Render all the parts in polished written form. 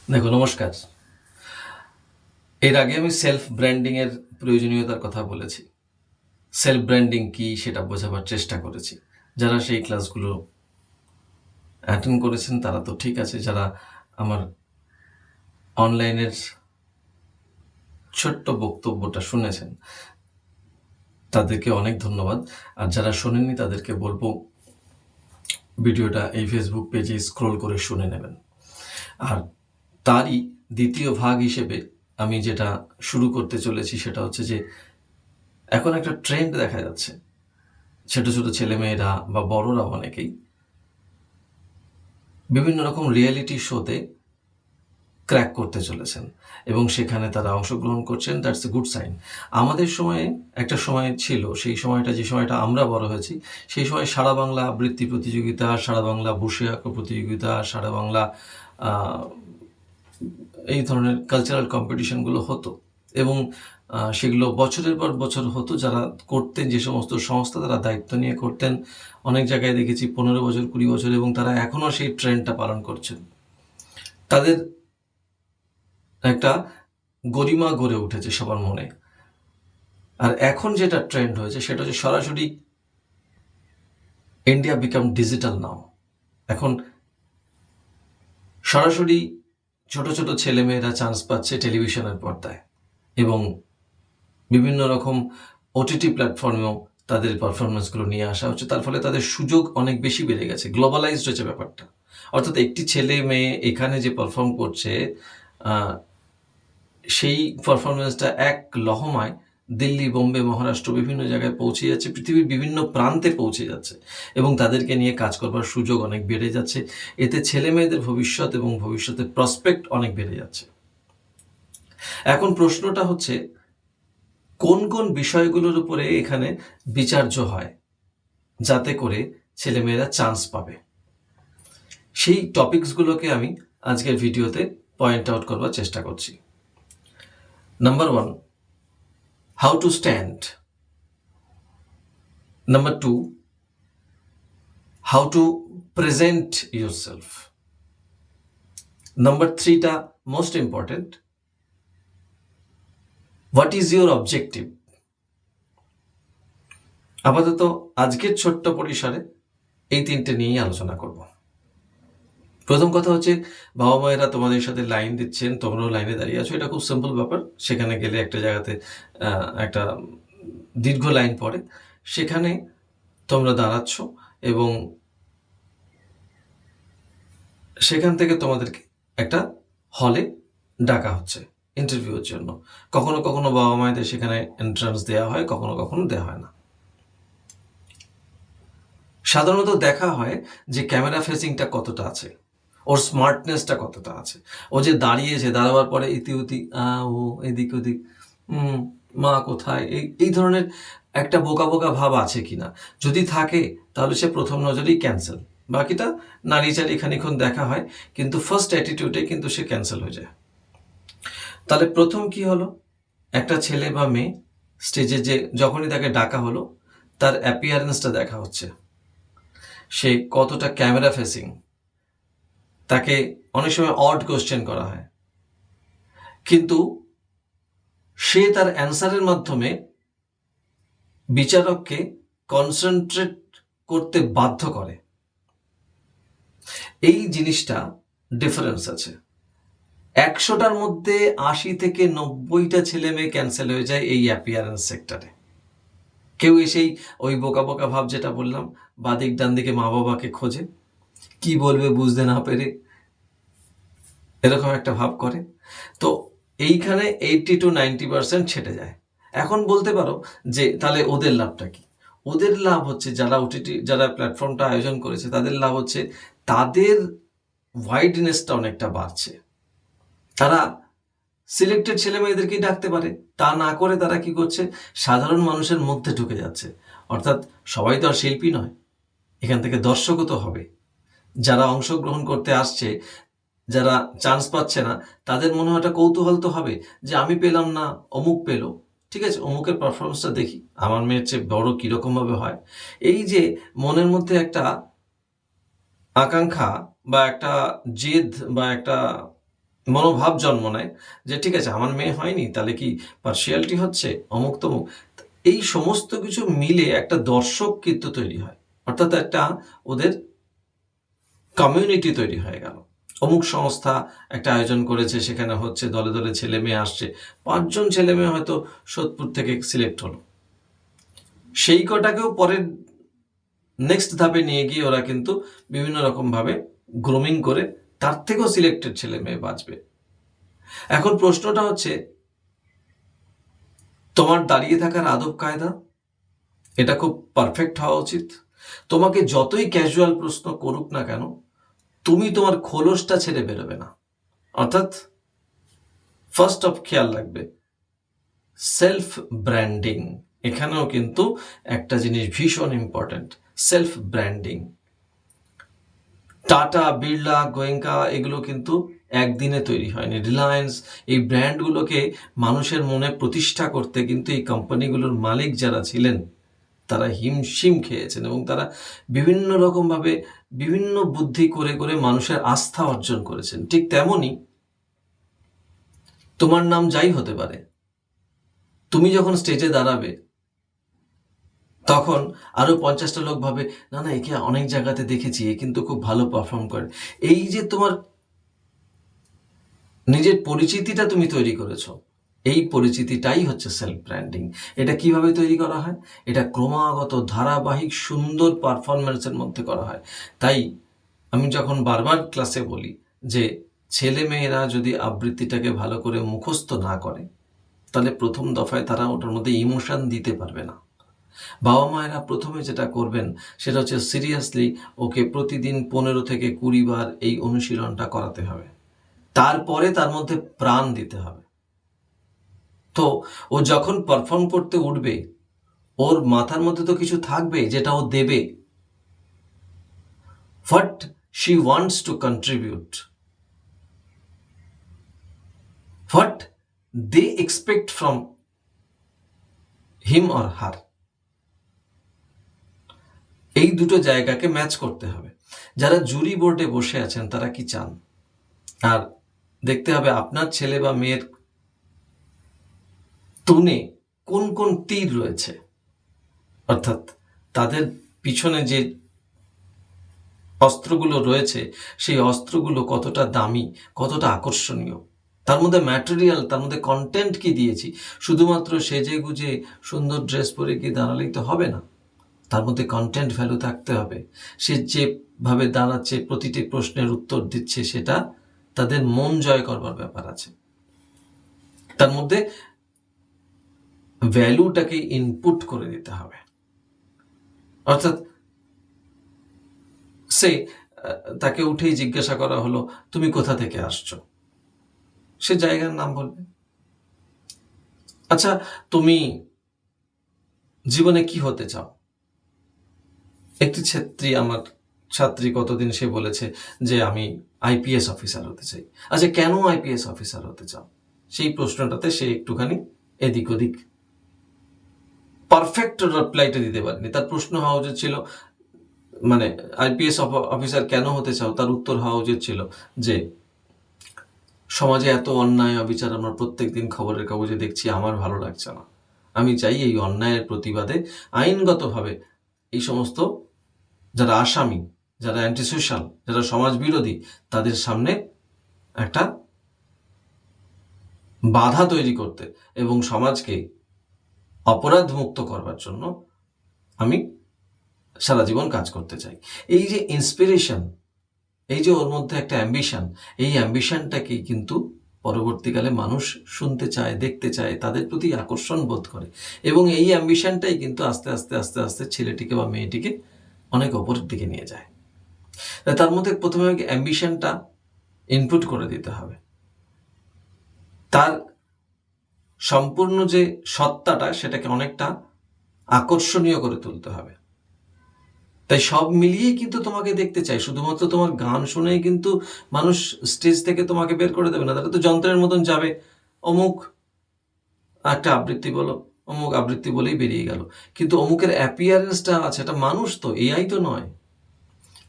দেখো, নমস্কার। এর আগে আমি সেলফ ব্র্যান্ডিংয়ের প্রয়োজনীয়তার কথা বলেছি। সেলফ ব্র্যান্ডিং কি সেটা বোঝাবার চেষ্টা করেছি। যারা সেই ক্লাসগুলো অ্যাটেন্ড করেছেন তারা তো ঠিক আছে, যারা আমার অনলাইনের ছোট্ট বক্তব্যটা শুনেছেন তাদেরকে অনেক ধন্যবাদ। আর যারা শোনেননি তাদেরকে বলবো ভিডিওটা এই ফেসবুক পেজে স্ক্রোল করে শুনে নেবেন। আর তারই দ্বিতীয় ভাগ হিসেবে আমি যেটা শুরু করতে চলেছি সেটা হচ্ছে যে এখন একটা ট্রেন্ড দেখা যাচ্ছে, ছোট ছোট ছেলেমেয়েরা বা বড়রা অনেকেই বিভিন্ন রকম রিয়েলিটি শোতে ক্র্যাক করতে চলেছেন এবং সেখানে তারা অংশগ্রহণ করছেন। That's a good sign. আমাদের সময়ে একটা সময় ছিল, সেই সময়টা যে সময়টা আমরা বড় হয়েছি, সেই সময় সারা বাংলা আবৃত্তি প্রতিযোগিতা, সারা বাংলা বসে আঁকো প্রতিযোগিতা, সারা বাংলা এই ধরনের কালচারাল কম্পিটিশনগুলো হতো এবং সেগুলো বছরের পর বছর হতো। যারা করতেন, যে সমস্ত সংস্থা তারা দায়িত্ব নিয়ে করতেন, অনেক জায়গায় দেখেছি 15 বছর 20 বছর, এবং তারা এখনও সেই ট্রেন্ডটা পালন করছেন। তাদের একটা গরিমা গড়ে উঠেছে সবার মনে। আর এখন যেটা ট্রেন্ড হয়েছে সেটা হচ্ছে সরাসরি ইন্ডিয়া বিকাম ডিজিটাল নাও। এখন সরাসরি ছোট ছোট ছেলেমেয়েরা চান্স পাচ্ছে টেলিভিশনের পর্দায় এবং বিভিন্ন রকম ওটিটি প্ল্যাটফর্মেও তাদের পারফরমেন্সগুলো নিয়ে আসা হচ্ছে। তার ফলে তাদের সুযোগ অনেক বেশি বেড়ে গেছে, গ্লোবালাইজড হয়েছে ব্যাপারটা। অর্থাৎ একটি ছেলে মেয়ে এখানে যে পারফর্ম করছে, সেই পারফরমেন্সটা এক লহমায় দিল্লি, বোম্বে, মহারাষ্ট্র বিভিন্ন জায়গায় পৌঁছে যাচ্ছে, পৃথিবীর বিভিন্ন প্রান্তে পৌঁছে যাচ্ছে এবং তাদেরকে নিয়ে কাজ করবার সুযোগ অনেক বেড়ে যাচ্ছে। এতে ছেলে মেয়েদের ভবিষ্যৎ এবং ভবিষ্যতের প্রসপেক্ট অনেক বেড়ে যাচ্ছে। এখন প্রশ্নটা হচ্ছে কোন কোন বিষয়গুলোর উপরে এখানে বিচার্য হয় যাতে করে ছেলেমেয়েরা চান্স পাবে। সেই টপিকসগুলোকে আমি আজকের ভিডিওতে পয়েন্ট আউট করবার চেষ্টা করছি। Number 1, how to stand. Number 2, how to present yourself. Number 3টা most important, what is your objective. আপাতত আজকের ছোট্ট পরিসরে এই তিনটে নিয়েই আলোচনা করব। প্রথম কথা হচ্ছে, বাবা মায়েরা তোমাদের সাথে লাইন দিচ্ছেন, তোমরাও লাইনে দাঁড়িয়ে আছো। এটা খুব সিম্পল ব্যাপার। সেখানে গেলে একটা জায়গাতে একটা দীর্ঘ লাইন পড়ে, সেখানে তোমরা দাঁড়াচ্ছ এবং সেখান থেকে তোমাদেরকে একটা হলে ডাকা হচ্ছে ইন্টারভিউর জন্য। কখনো কখনো বাবা মায়েদের সেখানে এন্ট্রান্স দেওয়া হয়, কখনো কখনো দেওয়া হয় না। সাধারণত দেখা হয় যে ক্যামেরা ফেসিংটা কতটা আছে, ওর স্মার্টনেসটা কতটা আছে। ও যে দাঁড়িয়েছে, দাঁড়াবার পরে ইতি উতি ও এদিক ওদিক, মা কোথায়, এই ধরনের একটা বোকা বোকা ভাব আছে কিনা। যদি থাকে তাহলে সে প্রথম নজরেই ক্যান্সেল। বাকিটা নাড়িচাড়ি খানিক্ষণ দেখা হয়, কিন্তু ফার্স্ট অ্যাটিটিউডে কিন্তু সে ক্যান্সেল হয়ে যায়। তাহলে প্রথম কি হলো, একটা ছেলে বা মেয়ে স্টেজে যে যখনই তাকে ডাকা হলো, তার অ্যাপিয়ারেন্সটা দেখা হচ্ছে, সে কতটা ক্যামেরা ফেসিং। তাকে অনেক সময় অড কোশ্চেন করা হয়, কিন্তু সে তার অ্যান্সারের মাধ্যমে বিচারককে কনসেন্ট্রেট করতে বাধ্য করে। এই জিনিসটা ডিফারেন্স আছে। 100টার মধ্যে 80 থেকে 90টা ছেলে মেয়ে ক্যান্সেল হয়ে যায় এই অ্যাপিয়ারেন্স সেক্টরে। কেউ এসেই ওই বোকা বোকা ভাব যেটা বললাম, বাদিক ডান দিকে মা বাবাকে খোঁজে, কি বলবে বুঝতে না পেরে এরকম একটা ভাব করে। তো এইখানে 80-90% ছেটে যায়। এখন বলতে পারো যে তাহলে ওদের লাভটা কি। ওদের লাভ হচ্ছে, যারা ওটিটি, যারা প্ল্যাটফর্মটা আয়োজন করেছে, তাদের লাভ হচ্ছে তাদের ওয়াইডনেসটা অনেকটা বাড়ছে। তারা সিলেক্টেড ছেলে মেয়েদেরকেই ডাকতে পারে, তা না করে তারা কি করছে, সাধারণ মানুষের মধ্যে ঢুকে যাচ্ছে। অর্থাৎ সবাই তো আর শিল্পী নয়, এখান থেকে দর্শকও তো হবে। যারা অংশগ্রহণ করতে আসছে, যারা চান্স পাচ্ছে না, তাদের মনে হয় একটা কৌতূহল তো হবে যে আমি পেলাম না, অমুক পেলো, ঠিক আছে অমুকের পারফরমেন্সটা দেখি, আমার মেয়ের চেয়ে বড় কীরকমভাবে হয়। এই যে মনের মধ্যে একটা আকাঙ্ক্ষা বা একটা জেদ বা একটা মনোভাব জন্ম নেয় যে ঠিক আছে আমার মেয়ে হয়নি, তাহলে কি পার্সিয়ালিটি হচ্ছে, অমুক তমুক। এই সমস্ত কিছু মিলে একটা দর্শক কিন্তু তৈরি হয়, অর্থাৎ একটা ওদের কমিউনিটি তৈরি হয়ে গেল। অমুক সংস্থা একটা আয়োজন করেছে, সেখানে হচ্ছে দলে দলে ছেলে মেয়ে আসছে, 5জন ছেলে মেয়ে হয়তো সোদপুর থেকে সিলেক্ট হলো, সেই কটাকেও পরের নেক্সট ধাপে নিয়ে গিয়ে ওরা কিন্তু বিভিন্ন রকমভাবে গ্রুমিং করে তার থেকেও সিলেক্টেড ছেলে মেয়ে বাঁচবে। এখন প্রশ্নটা হচ্ছে, তোমার দাঁড়িয়ে থাকার আদব কায়দা এটা খুব পারফেক্ট হওয়া উচিত। তোমাকে যতই ক্যাজুয়াল প্রশ্ন করুক না কেন, তুমি তোমার খোলসটা ছেড়ে বেরোবে না। অর্থাৎ ফার্স্ট অফ খেয়াল রাখবে সেলফ ব্র্যান্ডিং। এখানেও কিন্তু একটা জিনিস ভীষণ important, self branding. Tata, Birla, Goenka এগুলো কিন্তু একদিনে তৈরি হয়নি। রিলায়েন্স, এই ব্র্যান্ডগুলোকে মানুষের মনে প্রতিষ্ঠা করতে কিন্তু এই কোম্পানিগুলোর মালিক যারা ছিলেন তারা হিমশিম খেয়েছেন, এবং তারা বিভিন্ন রকমভাবে বিভিন্ন বুদ্ধি করে করে মানুষের আস্থা অর্জন করেছেন। ঠিক তেমনই তোমার নাম যাই হতে পারে, তুমি যখন স্টেজে দাঁড়াবে তখন আরো 50টা লোক ভাবে না না একে অনেক জায়গাতে দেখেছি, এ কিন্তু খুব ভালো পারফর্ম করে। এই যে তোমার নিজের পরিচিতিটা তুমি তৈরি করেছো, এই পরিচিতিটাই হচ্ছে সেলফ ব্র্যান্ডিং। এটা কিভাবে তৈরি করা হয়? এটা ক্রমাগত ধারাবাহিক সুন্দর পারফরমেন্সের মধ্যে করা হয়। তাই আমি যখন বারবার ক্লাসে বলি যে ছেলে মেয়েরা যদি আবৃত্তিটাকে ভালো করে মুখস্থ না করে, তাহলে প্রথম দফায় তারা ওটার মধ্যে ইমোশন দিতে পারবে না। বাবা মায়েরা প্রথমে যেটা করবেন সেটা হচ্ছে সিরিয়াসলি ওকে প্রতিদিন 15 থেকে 20 বার এই অনুশীলনটা করাতে হবে, তারপরে তার মধ্যে প্রাণ দিতে হবে। তো ও যখন পারফর্ম করতে উঠবে, ওর মাথার মধ্যে তো কিছু থাকবে যেটা ও দেবে, what she wants to contribute, what they expect from him or her. এই দুটো জায়গাকে ম্যাচ করতে হবে। যারা জুরি বোর্ডে বসে আছেন তারা কি চান, আর দেখতে হবে আপনার ছেলে বা মেয়ের তনে কোন কোন তীর রয়েছে, অর্থাৎ তাদের পিছনে যে অস্ত্রগুলো রয়েছে সেই অস্ত্রগুলো কতটা দামি, কতটা আকর্ষণীয়, তার মধ্যে ম্যাটেরিয়াল, তার মধ্যে কন্টেন্ট কি দিয়েছি। শুধুমাত্র সেজে গুজে সুন্দর ড্রেস পরে কি দাঁড়ালেই তো হবে না, তার মধ্যে কন্টেন্ট ভ্যালু থাকতে হবে। সে যেভাবে দাঁড়াচ্ছে, প্রতিটি প্রশ্নের উত্তর দিচ্ছে, সেটা তাদের মন জয় করবার ব্যাপার আছে। তার মধ্যে ভ্যালুটাকে ইনপুট করে দিতে হবে। অর্থাৎ সে তাকে উঠেই জিজ্ঞাসা করা হলো তুমি কোথা থেকে আসছো, সে জায়গার নাম বলবে। আচ্ছা, তুমি জীবনে কি হতে চাও? একটি ছাত্রী কতদিন সে বলেছে যে আমি আইপিএস অফিসার হতে চাই। আচ্ছা, কেন আইপিএস অফিসার হতে চাও? সেই প্রশ্নটাতে সে একটুখানি এদিক ওদিক পারফেক্ট রিপ্লাইটা দিতে পারেনি। তার প্রশ্ন হওয়া উচিত ছিল, মানে আইপিএস অফিসার কেন হতে চাও, তার উত্তর হওয়া উচিত ছিল যে সমাজে এত অন্যায় অবিচার আমরা প্রত্যেক দিন খবরের কাগজে দেখছি, আমার ভালো লাগছে না। আমি চাই এই অন্যায়ের প্রতিবাদে আইনগতভাবে এই সমস্ত যারা আসামি, যারা অ্যান্টিসোশ্যাল, যারা সমাজ বিরোধী, তাদের সামনে একটা বাধা তৈরি করতে এবং সমাজকে অপরাধ মুক্ত করবার জন্য আমি সারা জীবন কাজ করতে চাই। এই যে ইন্সপিরেশন, এই যে ওর মধ্যে একটা অ্যাম্বিশন, এই অ্যাম্বিশনটাকেই কিন্তু পরবর্তীকালে মানুষ শুনতে চায়, দেখতে চায়, তাদের প্রতি আকর্ষণ বোধ করে, এবং এই অ্যাম্বিশনটাই কিন্তু আস্তে আস্তে আস্তে আস্তে ছেলেটিকে বা মেয়েটিকে অনেক ওপরের দিকে নিয়ে যায়। তার মধ্যে প্রথমে অ্যাম্বিশনটা ইনপুট করে দিতে হবে, তার সম্পূর্ণ যে সত্তাটা সেটাকে অনেকটা আকর্ষণীয় করে তুলতে হবে। তাই সব মিলিয়েই কিন্তু তোমাকে দেখতে চাই। শুধুমাত্র তোমার গান শুনেই কিন্তু মানুষ স্টেজ থেকে তোমাকে বের করে দেবে না, তারা তো যন্ত্রের মতন যাবে, অমুক একটা আবৃত্তি বলো, অমুক আবৃত্তি বলেই বেরিয়ে গেল। কিন্তু অমুকের অ্যাপিয়ারেন্সটা আছে, এটা মানুষ তো, এআই তো নয়।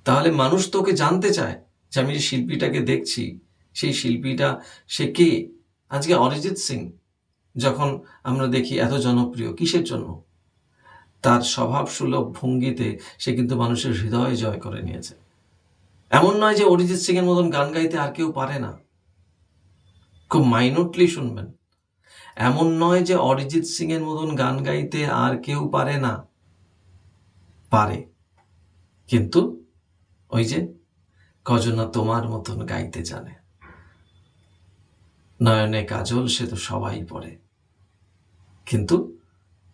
তাহলে মানুষ তোকে জানতে চায় যে আমি যে শিল্পীটাকে দেখছি সেই শিল্পীটা সে কে? আজকে অরিজিৎ সিং যখন আমরা দেখি এত জনপ্রিয়, কিসের জন্য? তার স্বভাবসুলভ ভঙ্গিতে সে কিন্তু মানুষের হৃদয় জয় করে নিয়েছে। এমন নয় যে অরিজিৎ সিং এর মতন গান গাইতে আর কেউ পারে না, খুব মাইনটলি শুনবেন। এমন নয় যে অরিজিৎ সিং এর মতন গান গাইতে আর কেউ পারে না, পারে, কিন্তু ওই যে কজনা তোমার মতন গাইতে জানে, নয়নে কাজল সে তো সবাই পড়ে, কিন্তু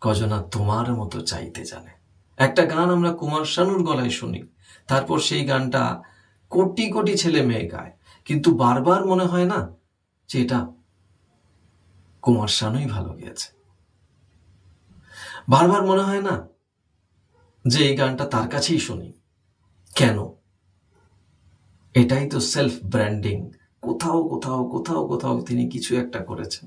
কজনা তোমার মতো চাইতে জানে। একটা গান আমরা কুমার শানুর গলায় শুনি, তারপর সেই গানটা কোটি কোটি ছেলে মেয়ে গায়, কিন্তু বারবার মনে হয় না যে এটা কুমার শানুই ভালো গেয়েছে। বারবার মনে হয় না যে এই গানটা তার কাছেই শুনি। কেন? এটাই তো সেলফ ব্র্যান্ডিং। কোথাও কোথাও কোথাও কোথাও তিনি কিছু একটা করেছেন।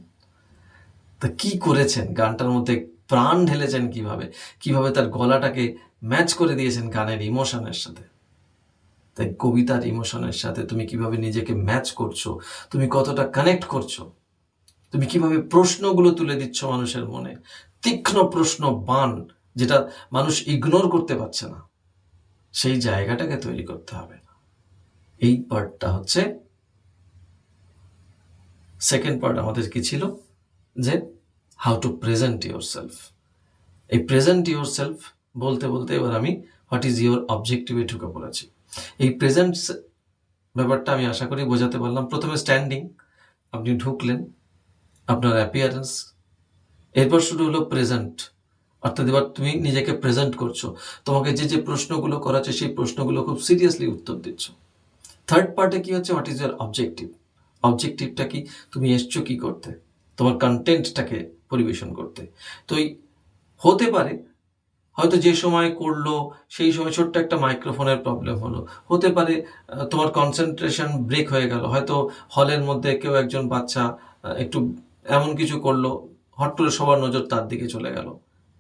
তা কি করেছেন? গানটার মধ্যে প্রাণ ঢেলেছেন কিভাবে, কিভাবে তার গলাটাকে ম্যাচ করে দিয়েছেন গানের ইমোশনের সাথে। তাই কবিতার ইমোশনের সাথে তুমি কিভাবে নিজেকে ম্যাচ করছো, তুমি কতটা কানেক্ট করছো, তুমি কিভাবে প্রশ্নগুলো তুলে দিচ্ছ মানুষের মনে, তীক্ষ্ণ প্রশ্ন বাণ, যেটা মানুষ ইগনোর করতে পারছে না, সেই জায়গাটাকে তৈরি করতে হবে। এই পার্টটা হচ্ছে সেকেন্ড পার্ট। আমাদের কি ছিল? যে how to present your self. এই প্রেজেন্ট ইউর সেলফ বলতে বলতে এবার আমি হোয়াট ইজ ইউর অবজেক্টিভে ঢুকে পড়েছি। এই প্রেজেন্ট ব্যাপারটা আমি আশা করি বোঝাতে পারলাম। প্রথমে স্ট্যান্ডিং, আপনি ঢুকলেন, আপনার অ্যাপিয়ারেন্স, এরপর শুরু হলো প্রেজেন্ট, অর্থাৎ এবার তুমি নিজেকে প্রেজেন্ট করছো, তোমাকে যে যে প্রশ্নগুলো করাচ্ছে সেই প্রশ্নগুলো খুব সিরিয়াসলি উত্তর দিচ্ছ। থার্ড পার্টে কি হচ্ছে? What is your objective. অবজেক্টিভটা কি? তুমি এসছো কি করতে? তোমার কন্টেন্টটাকে পরিবেশন করতে। তো এই হতে পারে হয়তো যে সময় করলো সেই সময় ছোট্ট একটা মাইক্রোফোনের প্রবলেম হলো, হতে পারে তোমার কনসেন্ট্রেশন ব্রেক হয়ে গেল, হয়তো হলের মধ্যে কেউ একজন বাচ্চা একটু এমন কিছু করলো, হট করে সবার নজর তার দিকে চলে গেল,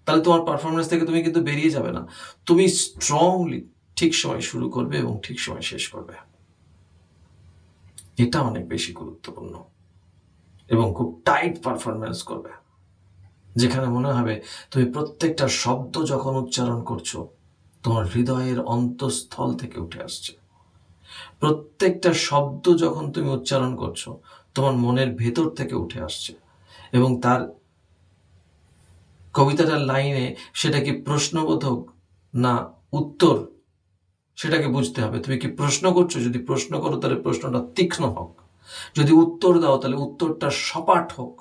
তাহলে তোমার পারফরমেন্স থেকে তুমি কিন্তু বেরিয়ে যাবে না। তুমি স্ট্রংলি ঠিক সময় শুরু করবে এবং ঠিক সময় শেষ করবে। এটা অনেক বেশি গুরুত্বপূর্ণ, এবং খুব টাইট পারফরমেন্স করবে, যেখানে মনে হবে তুমি প্রত্যেকটা শব্দ যখন উচ্চারণ করছো তোমার হৃদয়ের অন্তঃস্থল থেকে উঠে আসছে। প্রত্যেকটা শব্দ যখন তুমি উচ্চারণ করছো তোমার মনের ভেতর থেকে উঠে আসছে। এবং তার কবিতাটার লাইনে সেটা কি প্রশ্নবোধক না উত্তর, সেটাকে বুঝতে হবে। তুমি কি প্রশ্ন করছো? যদি প্রশ্ন করো তাহলে প্রশ্নটা তীক্ষ্ণ হোক, যদি উত্তর দাও তাহলে উত্তরটা সপাট হোক,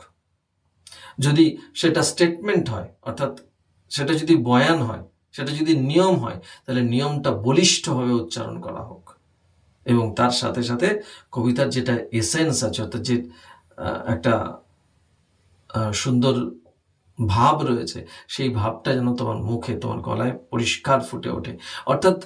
যদি সেটা স্টেটমেন্ট হয় অর্থাৎ সেটা যদি বয়ান হয়, সেটা যদি নিয়ম হয়, তাহলে নিয়মটা বলিষ্ঠভাবে উচ্চারণ করা হোক। এবং তার সাথে সাথে কবিতার যেটা এসেন্স আছে, অর্থাৎ যে একটা সুন্দর ভাব রয়েছে, সেই ভাবটা যেন তোমার মুখে, তোমার গলায় পরিষ্কার ফুটে ওঠে। অর্থাৎ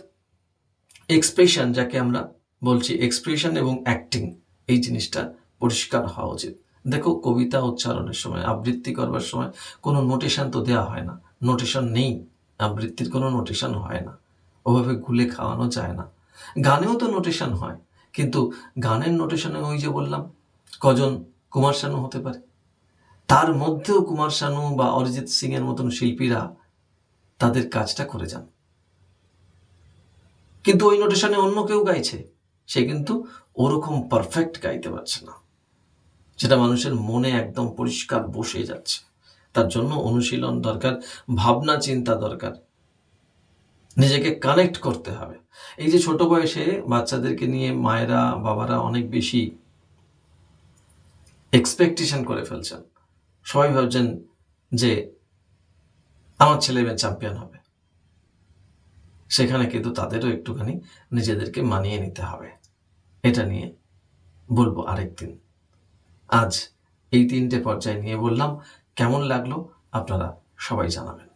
এক্সপ্রেশন, যাকে আমরা বলছি এক্সপ্রেশন এবং অ্যাক্টিং, এই জিনিসটা পরিষ্কার হওয়া উচিত। দেখো, কবিতা উচ্চারণের সময়, আবৃত্তি করবার সময় কোনো নোটেশন তো দেওয়া হয় না, নোটেশন নেই, আবৃত্তির কোনো নোটেশন হয় না, ওভাবে গুলে খাওয়ানো যায় না। গানেও তো নোটেশন হয়, কিন্তু গানের নোটেশনে ওই যে বললাম কজন কুমার শানু হতে পারে, তার মধ্যেও কুমার শানু বা অরিজিৎ সিং এর মতন শিল্পীরা তাদের কাজটা করে যান, কিন্তু ওই নোটেশনে অন্য কেউ গাইছে, সে কিন্তু ওরকম পারফেক্ট গাইতে পারছে না, যেটা মানুষের মনে একদম পরিষ্কার বসে যাচ্ছে। তার জন্য অনুশীলন দরকার, ভাবনা চিন্তা দরকার, নিজেকে কানেক্ট করতে হবে। এই যে ছোট বয়সে বাচ্চাদেরকে নিয়ে মায়েরা বাবারা অনেক বেশি এক্সপেকটেশন করে ফেলছেন, সবাই ভাবছেন যে আমার ছেলে মেয়ে চ্যাম্পিয়ন হবে, সেখানে কিন্তু তাদেরও একটুখানি নিজেদেরকে মানিয়ে নিতে হবে। এটা নিয়ে বলবো আরেকদিন। আজ এই 3টে পর্যায় নিয়ে বললাম, কেমন লাগলো আপনারা সবাই জানাবেন।